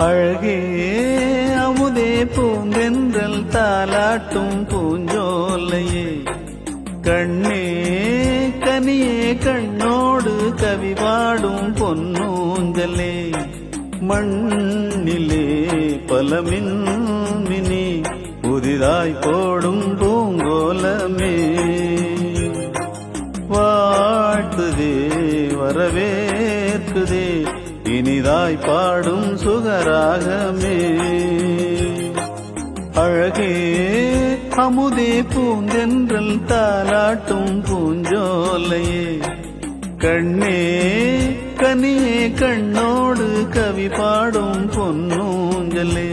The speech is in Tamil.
அழகே அமுதே பூந்தென்றல் தாலாட்டும் பூஞ்சோலையே கண்ணே கனியே கண்ணோடு கவி பாடும் பொன்னூஞ்சலே மண்ணிலே பல மின்மினி புதிதாய் போடும் பூங்கோலமே வாழ்த்துதே வரவேற்குதே இனிதாய் பாடும் சுகராகமே அழகே அமுதே பூந்தென்றல் தாலாட்டும் பூஞ்சோலையே கண்ணே கனியே கண்ணோடு கவி பாடும் பொன்னூஞ்சலே